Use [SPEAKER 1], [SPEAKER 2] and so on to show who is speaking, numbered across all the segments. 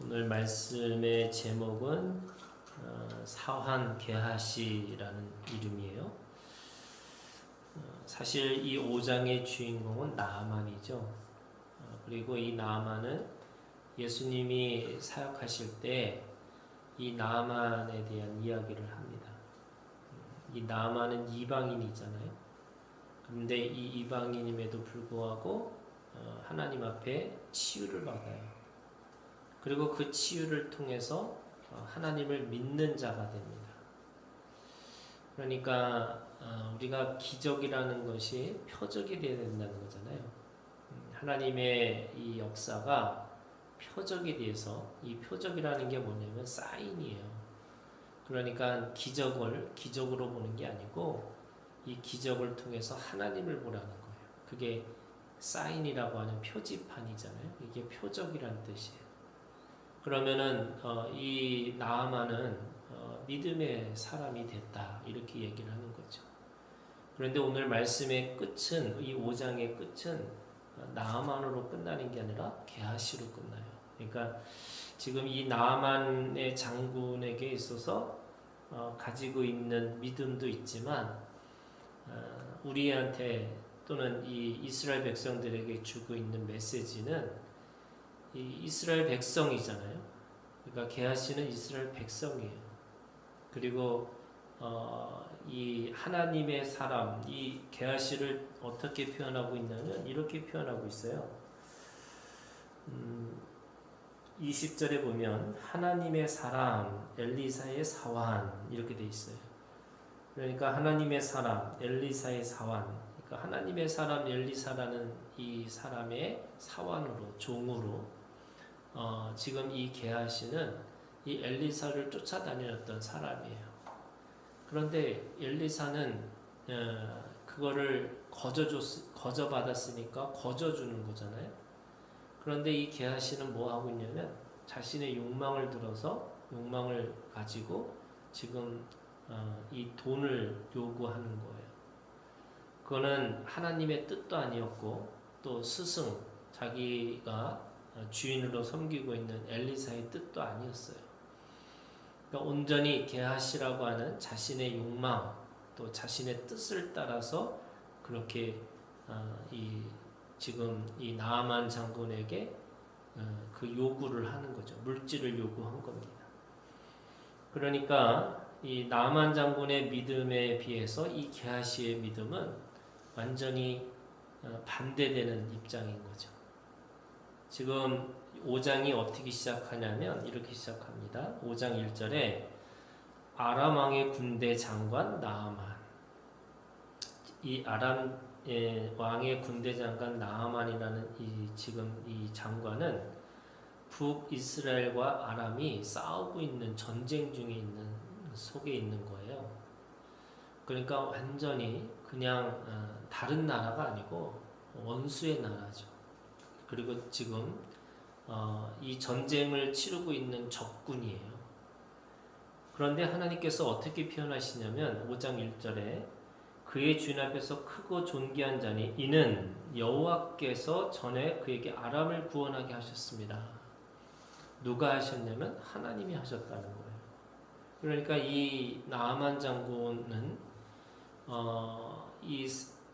[SPEAKER 1] 오늘 말씀의 제목은 사환 게하시라는 이름이에요. 사실 이 5장의 주인공은 나아만이죠. 그리고 이 나아만은 예수님이 사역하실 때 이 나아만에 대한 이야기를 합니다. 이 나아만은 이방인이잖아요. 그런데 이 이방인임에도 불구하고 하나님 앞에 치유를 받아요. 그리고 그 치유를 통해서 하나님을 믿는 자가 됩니다. 그러니까 우리가 기적이라는 것이 표적이 되어야 된다는 거잖아요. 하나님의 이 역사가 표적에 대해서, 이 표적이라는 게 뭐냐면 사인이에요. 그러니까 기적을 기적으로 보는 게 아니고 이 기적을 통해서 하나님을 보라는 거예요. 그게 사인이라고 하는 표지판이잖아요. 이게 표적이라는 뜻이에요. 그러면은 이 나아만은 믿음의 사람이 됐다, 이렇게 얘기를 하는 거죠. 그런데 오늘 말씀의 끝은, 이 5장의 끝은 나아만으로 끝나는 게 아니라 게하시로 끝나요. 그러니까 지금 이 나아만의 장군에게 있어서 가지고 있는 믿음도 있지만 우리한테 또는 이 이스라엘 백성들에게 주고 있는 메시지는 이 이스라엘 백성이잖아요. 그러니까 게하시는 이스라엘 백성이에요. 그리고 이 하나님의 사람, 이 게하시를 어떻게 표현하고 있냐면 이렇게 표현하고 있어요. 20절에 보면 하나님의 사람 엘리사의 사환, 이렇게 돼 있어요. 그러니까 하나님의 사람 엘리사의 사환, 그러니까 하나님의 사람 엘리사라는 이 사람의 사환으로, 종으로 지금 이 게하시는 이 엘리사를 쫓아다녔던 사람이에요. 그런데 엘리사는 그거를 거저받았으니까 거저주는 거잖아요. 그런데 이 게하시는 뭐 하고 있냐면 자신의 욕망을 들어서, 욕망을 가지고 지금 이 돈을 요구하는 거예요. 그거는 하나님의 뜻도 아니었고 또 스승, 자기가 주인으로 섬기고 있는 엘리사의 뜻도 아니었어요. 그러니까 온전히 게하시라고 하는 자신의 욕망, 또 자신의 뜻을 따라서 그렇게 지금 이 나아만 장군에게 그 요구를 하는 거죠. 물질을 요구한 겁니다. 그러니까 이 나아만 장군의 믿음에 비해서 이 게하시의 믿음은 완전히 반대되는 입장인 거죠. 지금 5장이 어떻게 시작하냐면 이렇게 시작합니다. 5장 1절에 아람 왕의 군대 장관 나아만, 이 아람 왕의 군대 장관 나아만이라는 지금 이 장관은 북이스라엘과 아람이 싸우고 있는, 전쟁 중에 있는, 속에 있는 거예요. 그러니까 완전히 그냥 다른 나라가 아니고 원수의 나라죠. 그리고 지금 이 전쟁을 치르고 있는 적군이에요. 그런데 하나님께서 어떻게 표현하시냐면 5장 1절에 그의 주인 앞에서 크고 존귀한 자니 이는 여호와께서 전에 그에게 아람을 구원하게 하셨습니다. 누가 하셨냐면 하나님이 하셨다는 거예요. 그러니까 이 나아만 장군은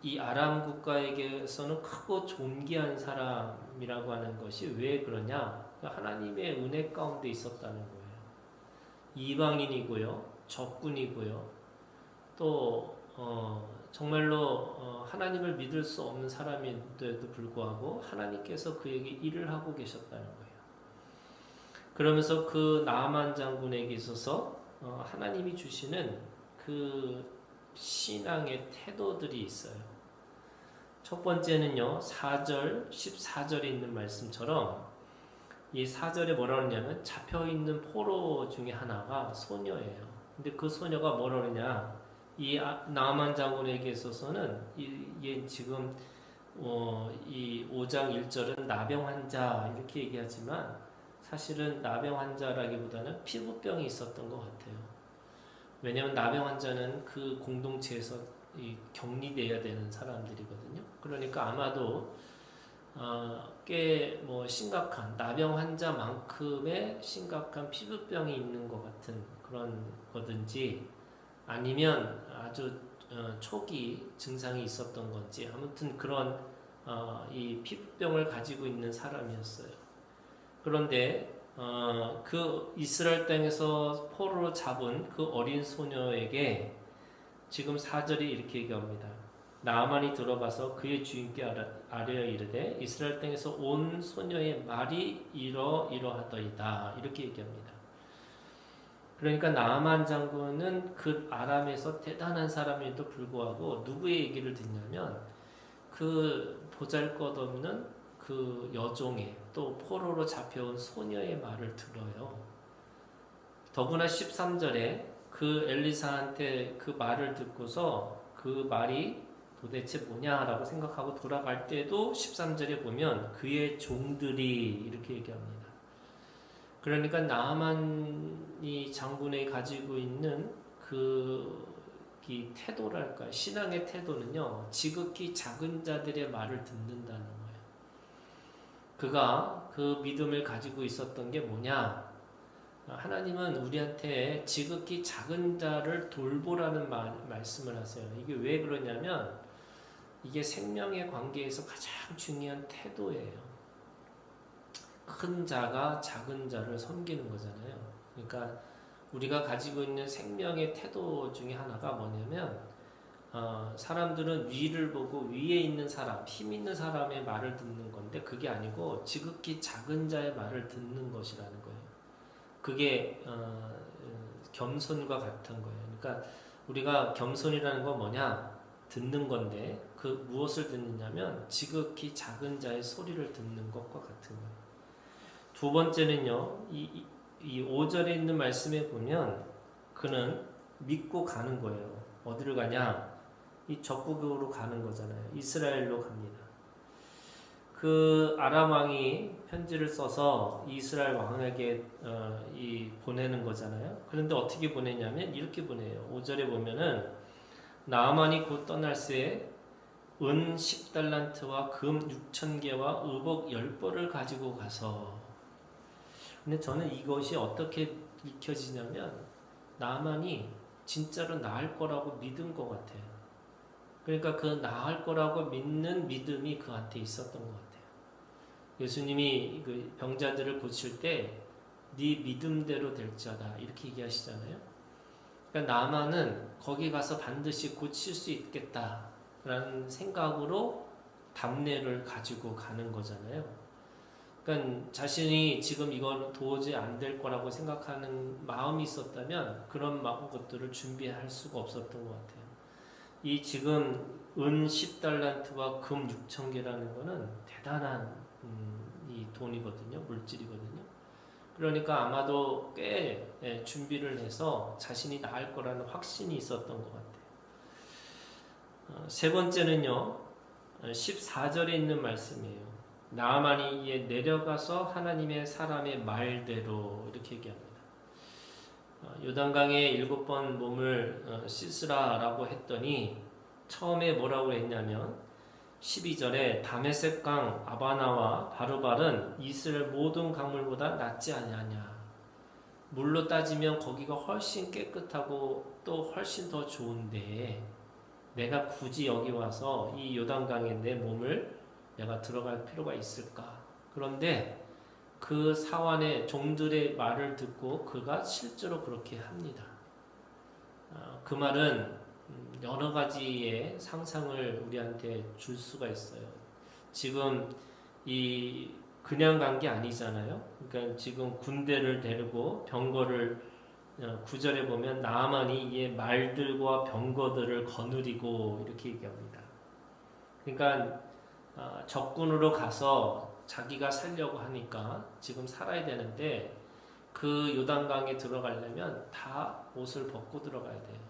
[SPEAKER 1] 이 아람 국가에게서는 크고 존귀한 사람이라고 하는 것이 왜 그러냐? 하나님의 은혜 가운데 있었다는 거예요. 이방인이고요, 적군이고요, 또 정말로 하나님을 믿을 수 없는 사람인데도 불구하고 하나님께서 그에게 일을 하고 계셨다는 거예요. 그러면서 그 나아만 장군에게 있어서 하나님이 주시는 그 신앙의 태도들이 있어요. 첫 번째는요, 4절, 14절에 있는 말씀처럼 이 4절에 뭐라 그러냐면 잡혀있는 포로 중에 하나가 소녀예요. 근데 그 소녀가 뭐라 그러냐, 이 나아만 장군에게 있어서는 이게 지금 이 5장 1절은 나병 환자 이렇게 얘기하지만 사실은 나병 환자라기보다는 피부병이 있었던 것 같아요. 왜냐하면 나병 환자는 그 공동체에서 격리되어야 되는 사람들이거든요. 그러니까 아마도 꽤 뭐 심각한 나병 환자만큼의 심각한 피부병이 있는 것 같은 그런 거든지 아니면 아주 초기 증상이 있었던 건지 아무튼 그런 이 피부병을 가지고 있는 사람이었어요. 그런데 그 이스라엘 땅에서 포로로 잡은 그 어린 소녀에게 지금 4절이 이렇게 얘기합니다. 나아만이 들어가서 그의 주인께 아뢰어 이르되 이스라엘 땅에서 온 소녀의 말이 이러하더이다. 이렇게 얘기합니다. 그러니까 나아만 장군은 그 아람에서 대단한 사람에도 불구하고 누구의 얘기를 듣냐면 그 보잘것없는 그 여종의 또 포로로 잡혀온 소녀의 말을 들어요. 더구나 13절에 그 엘리사한테 그 말을 듣고서 그 말이 도대체 뭐냐라고 생각하고 돌아갈 때도 13절에 보면 그의 종들이 이렇게 얘기합니다. 그러니까 나아만이 장군이 가지고 있는 이 태도랄까 신앙의 태도는요 지극히 작은 자들의 말을 듣는다는 거예요. 그가 그 믿음을 가지고 있었던 게 뭐냐? 하나님은 우리한테 지극히 작은 자를 돌보라는 말씀을 하세요. 이게 왜 그러냐면 이게 생명의 관계에서 가장 중요한 태도예요. 큰 자가 작은 자를 섬기는 거잖아요. 그러니까 우리가 가지고 있는 생명의 태도 중에 하나가 뭐냐면 사람들은 위를 보고 위에 있는 사람, 힘 있는 사람의 말을 듣는 건데 그게 아니고 지극히 작은 자의 말을 듣는 것이라는 거예요. 그게 겸손과 같은 거예요. 그러니까 우리가 겸손이라는 건 뭐냐? 듣는 건데 그 무엇을 듣느냐면 지극히 작은 자의 소리를 듣는 것과 같은 거예요. 두 번째는요. 이 5절에 있는 말씀에 보면 그는 믿고 가는 거예요. 어디를 가냐? 이 적국으로 가는 거잖아요. 이스라엘로 갑니다. 그 아람 왕이 편지를 써서 이스라엘 왕에게 보내는 거잖아요. 그런데 어떻게 보내냐면 이렇게 보내요. 5절에 보면은 나아만이 곧 떠날 새에 은 10달란트와 금 6,000개와 의복 10벌을 가지고 가서 근데 저는 이것이 어떻게 읽혀지냐면 나아만이 진짜로 나을 거라고 믿은 것 같아요. 그러니까 그 나을 거라고 믿는 믿음이 그한테 있었던 것 같아요. 예수님이 그 병자들을 고칠 때 네 믿음대로 될지어다 이렇게 얘기하시잖아요. 그러니까 나아만은 거기 가서 반드시 고칠 수 있겠다라는 생각으로 답례를 가지고 가는 거잖아요. 그러니까 자신이 지금 이건 도저히 안 될 거라고 생각하는 마음이 있었다면 그런 것들을 준비할 수가 없었던 것 같아요. 이 지금 은 10달란트와 금 6,000개라는 거는 대단한 이 돈이거든요. 물질이거든요. 그러니까 아마도 꽤 준비를 해서 자신이 나을 거라는 확신이 있었던 것 같아요. 세 번째는요. 14절에 있는 말씀이에요. 나아만이 이에 내려가서 하나님의 사람의 말대로 이렇게 얘기합니다. 요단강에 7번 몸을 씻으라라고 했더니 처음에 뭐라고 했냐면 12절에 다메섹강 아바나와 바르발은 이스라엘 모든 강물보다 낫지 아니하냐. 물로 따지면 거기가 훨씬 깨끗하고 또 훨씬 더 좋은데 내가 굳이 여기 와서 이 요단강에 내 몸을 내가 들어갈 필요가 있을까? 그런데 그 사환의 종들의 말을 듣고 그가 실제로 그렇게 합니다. 그 말은 여러 가지의 상상을 우리한테 줄 수가 있어요. 지금 이 그냥 간 게 아니잖아요. 그러니까 지금 군대를 데리고 병거를 9절에 보면 나아만이 이에 말들과 병거들을 거느리고 이렇게 얘기합니다. 그러니까 적군으로 가서 자기가 살려고 하니까 지금 살아야 되는데 그 요단강에 들어가려면 다 옷을 벗고 들어가야 돼요.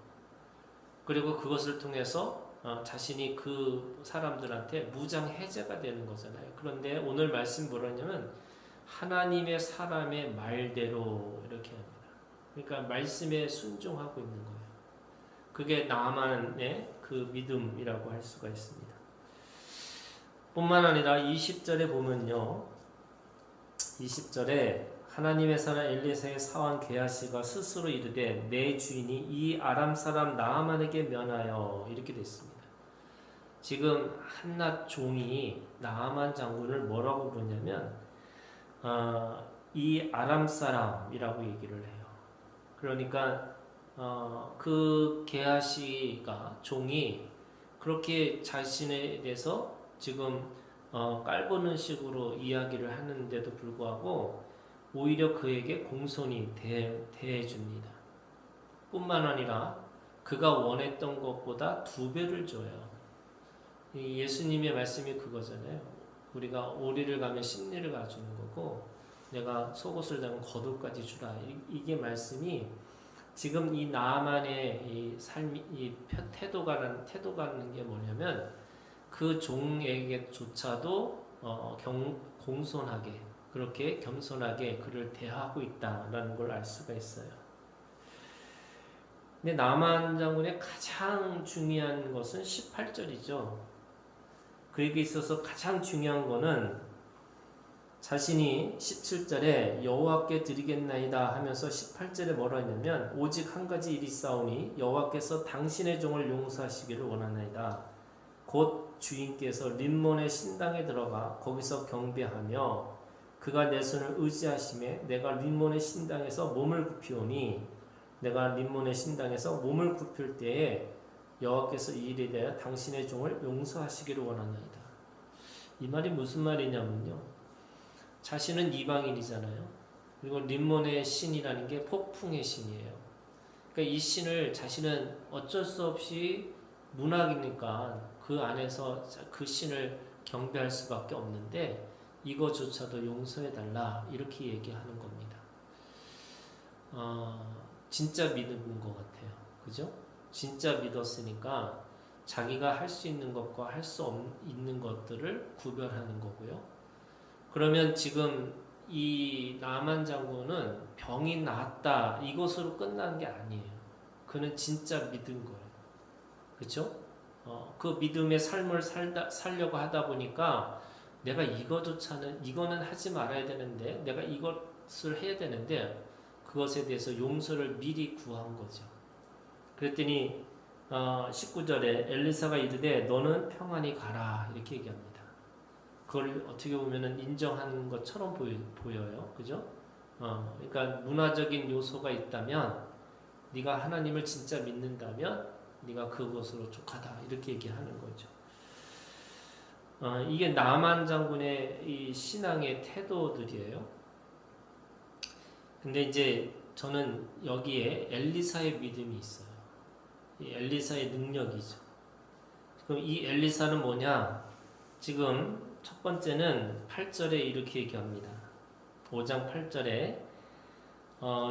[SPEAKER 1] 그리고 그것을 통해서 자신이 그 사람들한테 무장 해제가 되는 거잖아요. 그런데 오늘 말씀 뭐라냐면 하나님의 사람의 말대로 이렇게 합니다. 그러니까 말씀에 순종하고 있는 거예요. 그게 나만의 그 믿음이라고 할 수가 있습니다. 뿐만 아니라 20절에 보면요. 20절에 하나님의 사람 엘리사의 사환 게하시가 스스로 이르되 내 주인이 이 아람 사람 나아만에게 면하여 이렇게 됐습니다. 지금 한낱 종이 나아만 장군을 뭐라고 부르냐면 이 아람 사람이라고 얘기를 해요. 그러니까 그 게하시가 종이 그렇게 자신에 대해서 지금 깔보는 식으로 이야기를 하는데도 불구하고 오히려 그에게 공손히 대해줍니다. 뿐만 아니라 그가 원했던 것보다 2배를 줘요. 예수님의 말씀이 그거잖아요. 우리가 오리를 가면 심리를 가주는 거고 내가 속옷을 가면 겉옷까지 주라. 이게 말씀이 지금 이 나아만의 이 삶이 이 태도가는 게 뭐냐면 그 종에게조차도 공손하게 그렇게 겸손하게 그를 대하고 있다라는 걸 알 수가 있어요. 근데 나만 장군의 가장 중요한 것은 18절이죠. 그에게 있어서 가장 중요한 거는 자신이 17절에 여호와께 드리겠나이다 하면서 18절에 뭐라 했냐면 오직 한 가지 일이 있사오니 여호와께서 당신의 종을 용서하시기를 원하나이다. 곧 주인께서 림몬의 신당에 들어가 거기서 경배하며 그가 내 손을 의지하심에 내가 림몬의 신당에서 몸을 굽히오니 내가 림몬의 신당에서 몸을 굽힐 때에 여호와께서 이 일에 대하여 당신의 종을 용서하시기를 원하나이다. 이 말이 무슨 말이냐면요. 자신은 이방인이잖아요. 그리고 림몬의 신이라는 게 폭풍의 신이에요. 그러니까 이 신을 자신은 어쩔 수 없이 문학이니까 그 안에서 그 신을 경배할 수밖에 없는데 이거조차도 용서해달라 이렇게 얘기하는 겁니다. 진짜 믿은 것 같아요. 그죠? 진짜 믿었으니까 자기가 할 수 있는 것과 할 수 없는 것들을 구별하는 거고요. 그러면 지금 이 나만 장군은 병이 나았다 이것으로 끝난 게 아니에요. 그는 진짜 믿은 거예요. 그렇죠? 그 믿음의 삶을 살려고 하다 보니까 내가 이거는 하지 말아야 되는데 내가 이것을 해야 되는데 그것에 대해서 용서를 미리 구한 거죠. 그랬더니 19절에 엘리사가 이르되 너는 평안히 가라 이렇게 얘기합니다. 그걸 어떻게 보면은 인정하는 것처럼 보여요. 그죠? 그러니까 문화적인 요소가 있다면 네가 하나님을 진짜 믿는다면 네가 그것으로 족하다 이렇게 얘기하는 거죠. 이게 나만 장군의 이 신앙의 태도들이에요. 근데 이제 저는 여기에 엘리사의 믿음이 있어요. 이 엘리사의 능력이죠. 그럼 이 엘리사는 뭐냐? 지금 첫 번째는 8절에 이렇게 얘기합니다. 5장 8절에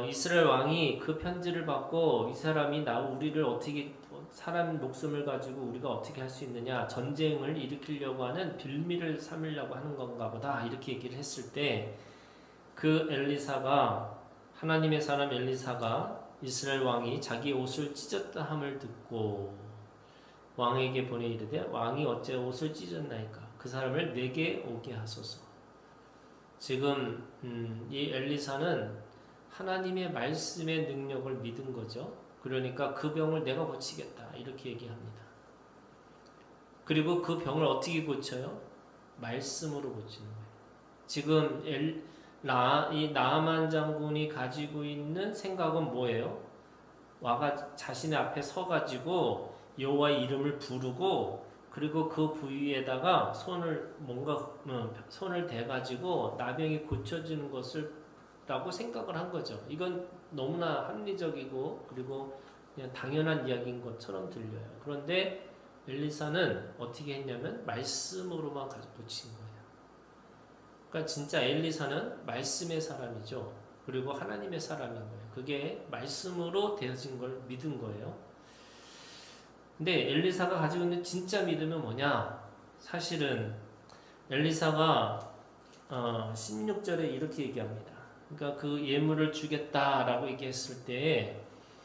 [SPEAKER 1] 이스라엘 왕이 그 편지를 받고 이 사람이 우리를 어떻게 사람 목숨을 가지고 우리가 어떻게 할 수 있느냐 전쟁을 일으키려고 하는 빌미를 삼으려고 하는 건가 보다 이렇게 얘기를 했을 때 그 엘리사가 하나님의 사람 엘리사가 이스라엘 왕이 자기 옷을 찢었다 함을 듣고 왕에게 보내 이르되 왕이 어째 옷을 찢었나이까 그 사람을 내게 오게 하소서. 지금 이 엘리사는 하나님의 말씀의 능력을 믿은 거죠. 그러니까 그 병을 내가 고치겠다 이렇게 얘기합니다. 그리고 그 병을 어떻게 고쳐요? 말씀으로 고치는 거예요. 지금 이 나아만 장군이 가지고 있는 생각은 뭐예요? 자신의 앞에 서가지고 여호와의 이름을 부르고 그리고 그 부위에다가 손을 대가지고 나병이 고쳐지는 것을라고 생각을 한 거죠. 이건 너무나 합리적이고 그리고 그냥 당연한 이야기인 것처럼 들려요. 그런데 엘리사는 어떻게 했냐면 말씀으로만 가지고 고친 거예요. 그러니까 진짜 엘리사는 말씀의 사람이죠. 그리고 하나님의 사람인 거예요. 그게 말씀으로 되어진 걸 믿은 거예요. 근데 엘리사가 가지고 있는 진짜 믿음은 뭐냐? 사실은 엘리사가 16절에 이렇게 얘기합니다. 그러니까 그 예물을 주겠다라고 얘기했을 때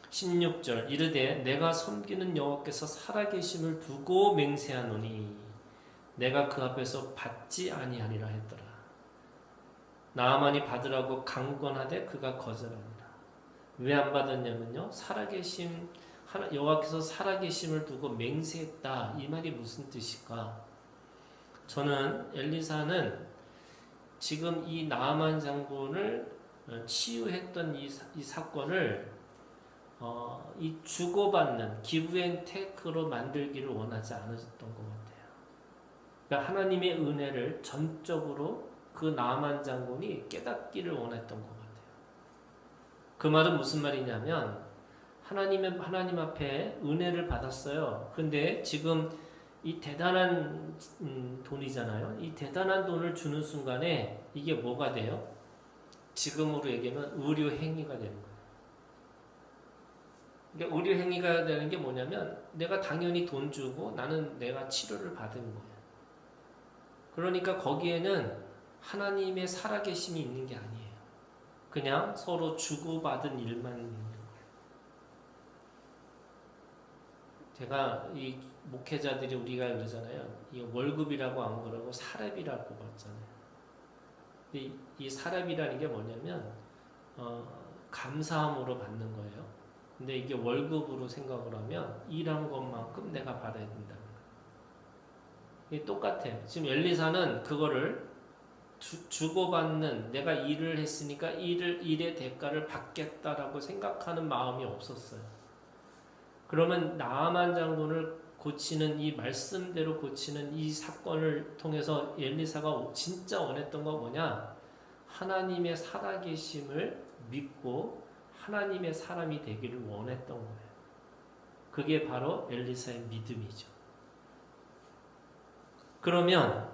[SPEAKER 1] 16절 이르되 내가 섬기는 여호와께서 살아계심을 두고 맹세하노니 내가 그 앞에서 받지 아니하리라 했더라. 나아만이 받으라고 강권하되 그가 거절하니라. 왜 안 받았냐면요, 살아계심, 여호와께서 살아계심을 두고 맹세했다. 이 말이 무슨 뜻일까? 저는 엘리사는 지금 이 나아만 장군을 치유했던 이 사건을 이 주고받는 기브앤테이크로 만들기를 원하지 않았던 것 같아요. 그러니까 하나님의 은혜를 전적으로 그 나아만 장군이 깨닫기를 원했던 것 같아요. 그 말은 무슨 말이냐면 하나님 앞에 은혜를 받았어요. 그런데 지금 이 대단한 돈이잖아요. 이 대단한 돈을 주는 순간에 이게 뭐가 돼요? 지금으로 얘기하면 의료 행위가 되는 거예요. 그러니까 의료 행위가 되는 게 뭐냐면 내가 당연히 돈 주고 나는 내가 치료를 받은 거예요. 그러니까 거기에는 하나님의 살아계심이 있는 게 아니에요. 그냥 서로 주고받은 일만 있는 거예요. 제가 이 목회자들이 우리가 그러잖아요. 이 월급이라고 안 그러고 사례비라고 봤잖아요. 이 사례비라는 게 뭐냐면 감사함으로 받는 거예요. 근데 이게 월급으로 생각을 하면 일한 것만큼 내가 받아야 된다는 거예요. 이게 똑같아요. 지금 엘리사는 그거를 주고받는, 내가 일을 했으니까 일의 대가를 받겠다라고 생각하는 마음이 없었어요. 그러면 나아만 장군을 고치는, 이 말씀대로 고치는 이 사건을 통해서 엘리사가 진짜 원했던 건 뭐냐? 하나님의 살아계심을 믿고 하나님의 사람이 되기를 원했던 거예요. 그게 바로 엘리사의 믿음이죠. 그러면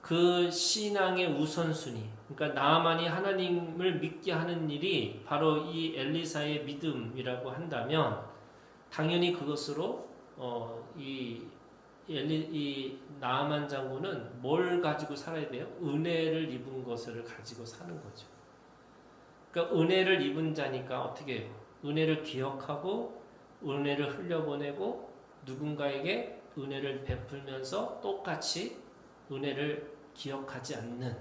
[SPEAKER 1] 그 신앙의 우선순위, 그러니까 나아만이 하나님을 믿게 하는 일이 바로 이 엘리사의 믿음이라고 한다면 당연히 그것으로 이 나아만 장군은 뭘 가지고 살아야 돼요? 은혜를 입은 것을 가지고 사는 거죠. 그러니까 은혜를 입은 자니까 어떻게 해요? 은혜를 기억하고 은혜를 흘려보내고 누군가에게 은혜를 베풀면서 똑같이 은혜를 기억하지 않는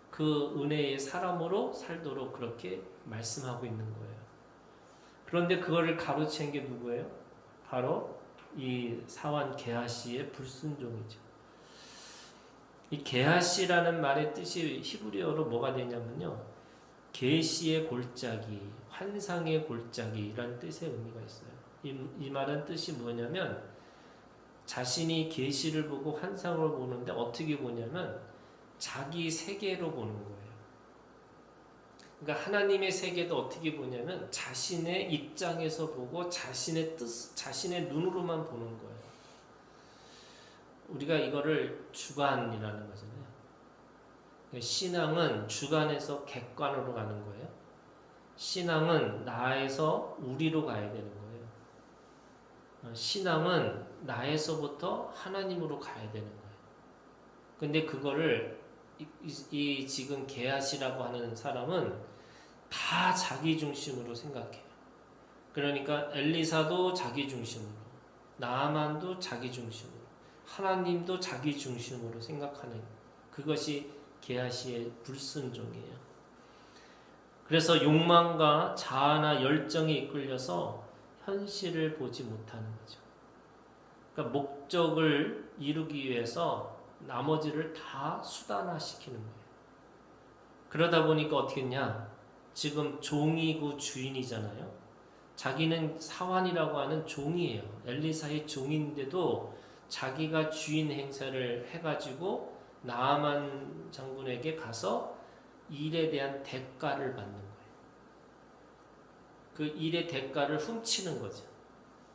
[SPEAKER 1] 그 은혜의 사람으로 살도록 그렇게 말씀하고 있는 거예요. 그런데 그거를 가로챈 게 누구예요? 바로 이 사환 게하시의 불순종이죠. 이 게하시라는 말의 뜻이 히브리어로 뭐가 되냐면요, 계시의 골짜기, 환상의 골짜기라는 뜻의 의미가 있어요. 이 말은 뜻이 뭐냐면 자신이 계시를 보고 환상을 보는데 어떻게 보냐면 자기 세계로 보는 거예요. 그러니까 하나님의 세계도 어떻게 보냐면 자신의 입장에서 보고 자신의 뜻, 자신의 눈으로만 보는 거예요. 우리가 이거를 주관이라는 거잖아요. 신앙은 주관에서 객관으로 가는 거예요. 신앙은 나에서 우리로 가야 되는 거예요. 신앙은 나에서부터 하나님으로 가야 되는 거예요. 근데 그거를 이 지금 게하시라고 하는 사람은 다 자기 중심으로 생각해요. 그러니까 엘리사도 자기 중심으로, 나아만도 자기 중심으로, 하나님도 자기 중심으로 생각하는, 그것이 게하시의 불순종이에요. 그래서 욕망과 자아나 열정에 이끌려서 현실을 보지 못하는 거죠. 그러니까 목적을 이루기 위해서 나머지를 다 수단화시키는 거예요. 그러다 보니까 어떻게 했냐? 지금 종이고 주인이잖아요. 자기는 사환이라고 하는 종이에요. 엘리사의 종인데도 자기가 주인 행세를 해가지고 나아만 장군에게 가서 일에 대한 대가를 받는 거예요. 그 일의 대가를 훔치는 거죠.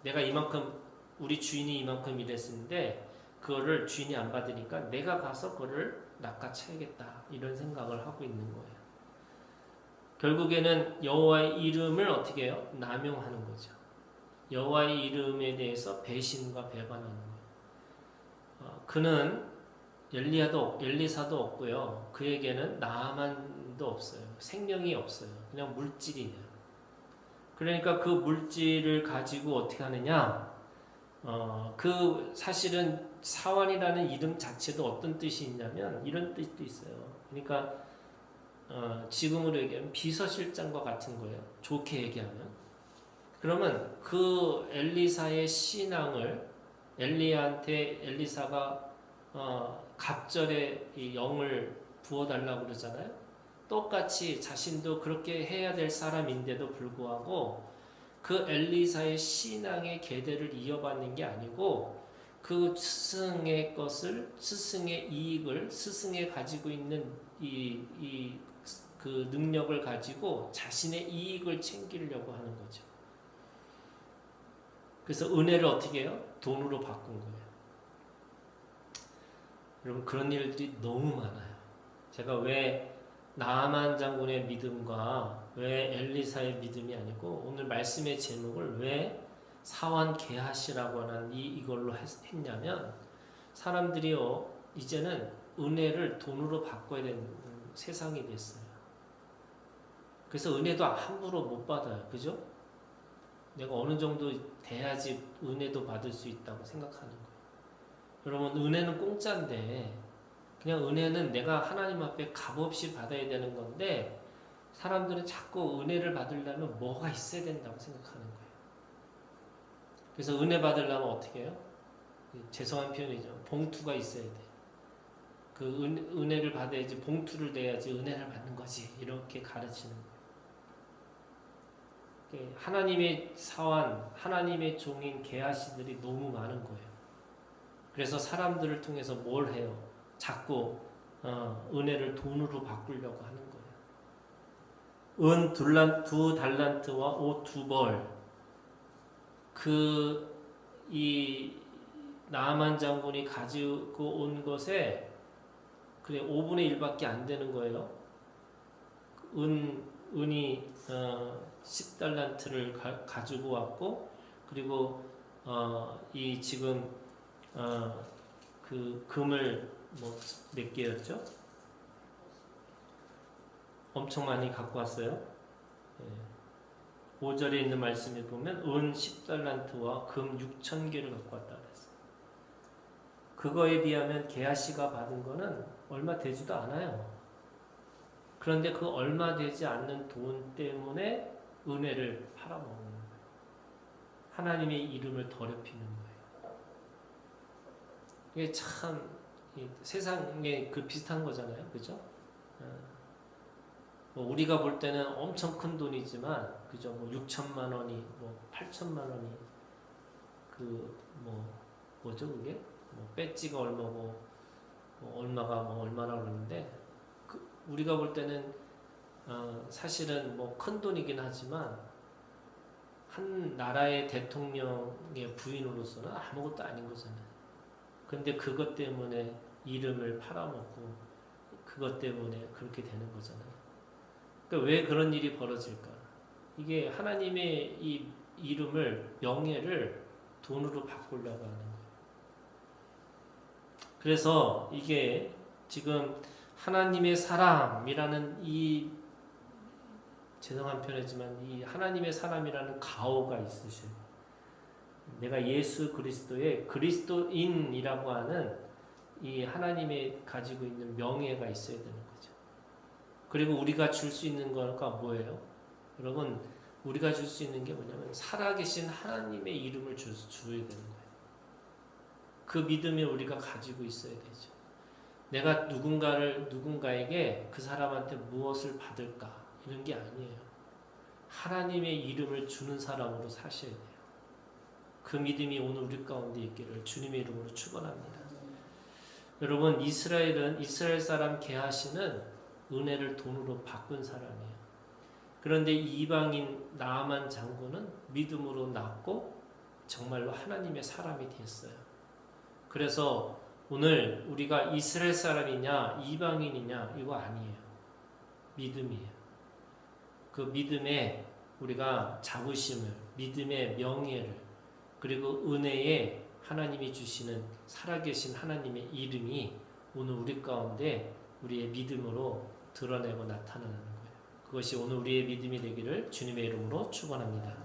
[SPEAKER 1] 내가 이만큼, 우리 주인이 이만큼 일했는데 그거를 주인이 안 받으니까 내가 가서 그거를 낚아채야겠다, 이런 생각을 하고 있는 거예요. 결국에는 여호와의 이름을 어떻게 해요? 남용하는 거죠. 여호와의 이름에 대해서 배신과 배반하는 거예요. 그는 엘리사도 없고요. 그에게는 나아만도 없어요. 생명이 없어요. 그냥 물질이에요. 그러니까 그 물질을 가지고 어떻게 하느냐? 그 사실은 사환이라는 이름 자체도 어떤 뜻이 있냐면 이런 뜻도 있어요. 그러니까 지금으로 얘기하면 비서실장과 같은 거예요. 좋게 얘기하면. 그러면 그 엘리사의 신앙을 엘리사가 갑절에 이 영을 부어달라고 그러잖아요. 똑같이 자신도 그렇게 해야 될 사람인데도 불구하고 그 엘리사의 신앙의 계대를 이어받는 게 아니고 그 스승의 것을, 스승의 이익을, 스승의 가지고 있는 그 능력을 가지고 자신의 이익을 챙기려고 하는 거죠. 그래서 은혜를 어떻게 해요? 돈으로 바꾼 거예요. 여러분 그런 일들이 너무 많아요. 제가 왜 나아만 장군의 믿음과 왜 엘리사의 믿음이 아니고 오늘 말씀의 제목을 왜 사환 게하시라고 하는 이걸로 했냐면 사람들이요 이제는 은혜를 돈으로 바꿔야 되는 세상이 됐어요. 그래서 은혜도 함부로 못 받아요. 그죠? 내가 어느 정도 돼야지 은혜도 받을 수 있다고 생각하는 거예요. 여러분 은혜는 공짜인데 그냥 은혜는 내가 하나님 앞에 값없이 받아야 되는 건데 사람들은 자꾸 은혜를 받으려면 뭐가 있어야 된다고 생각하는 거예요. 그래서 은혜 받으려면 어떻게 해요? 죄송한 표현이죠. 봉투가 있어야 돼. 그 은혜를 받아야지 봉투를 내야지 은혜를 받는 거지. 이렇게 가르치는 거예요. 하나님의 사환, 하나님의 종인 게하시들이 너무 많은 거예요. 그래서 사람들을 통해서 뭘 해요? 자꾸 은혜를 돈으로 바꾸려고 하는 거예요. 은 두 달란트와 옷 2벌. 이 나아만 장군이 가지고 온 것에 그래 5분의 1밖에 안 되는 거예요. 은이 10달란트를 가지고 왔고 그리고 이 지금 그 금을 뭐 몇 개였죠? 엄청 많이 갖고 왔어요. 5절에 있는 말씀에 보면 은 10달란트와 금 6,000개를 갖고 왔다 그랬어요. 그거에 비하면 게하시가 받은 거는 얼마 되지도 않아요. 그런데 그 얼마 되지 않는 돈 때문에 은혜를 팔아먹는 거예요. 하나님의 이름을 더럽히는 거예요. 이게 참 세상에 그 비슷한 거잖아요. 그죠? 뭐 우리가 볼 때는 엄청 큰 돈이지만 그죠? 뭐 6천만 원이 뭐 8천만 원이 그 뭐죠 그게? 뭐 배지가 얼마고 뭐 얼마가 뭐 얼마나 그러는데 우리가 볼 때는 사실은 뭐 큰 돈이긴 하지만 한 나라의 대통령의 부인으로서는 아무것도 아닌 거잖아요. 근데 그것 때문에 이름을 팔아먹고 그것 때문에 그렇게 되는 거잖아요. 그러니까 왜 그런 일이 벌어질까? 이게 하나님의 이 이름을, 명예를 돈으로 바꾸려고 하는 거예요. 그래서 이게 지금 하나님의 사람이라는 이 죄송한 표현이지만 이 하나님의 사람이라는 가오가 있으셔요. 내가 예수 그리스도의 그리스도인이라고 하는 이 하나님의 가지고 있는 명예가 있어야 되는 거죠. 그리고 우리가 줄 수 있는 거가 뭐예요? 여러분 우리가 줄 수 있는 게 뭐냐면 살아계신 하나님의 이름을 줘야 되는 거예요. 그 믿음이 우리가 가지고 있어야 되죠. 내가 누군가에게 그 사람한테 무엇을 받을까 이런 게 아니에요. 하나님의 이름을 주는 사람으로 사셔야 돼요. 그 믿음이 오늘 우리 가운데 있기를 주님의 이름으로 축원합니다. 여러분 이스라엘 사람 게하시는 은혜를 돈으로 바꾼 사람이에요. 그런데 이방인 나아만 장군은 믿음으로 낳고 정말로 하나님의 사람이 됐어요. 그래서 오늘 우리가 이스라엘 사람이냐 이방인이냐 이거 아니에요. 믿음이에요. 그 믿음에 우리가 자부심을, 믿음의 명예를, 그리고 은혜에 하나님이 주시는 살아계신 하나님의 이름이 오늘 우리 가운데 우리의 믿음으로 드러내고 나타나는 거예요. 그것이 오늘 우리의 믿음이 되기를 주님의 이름으로 축원합니다.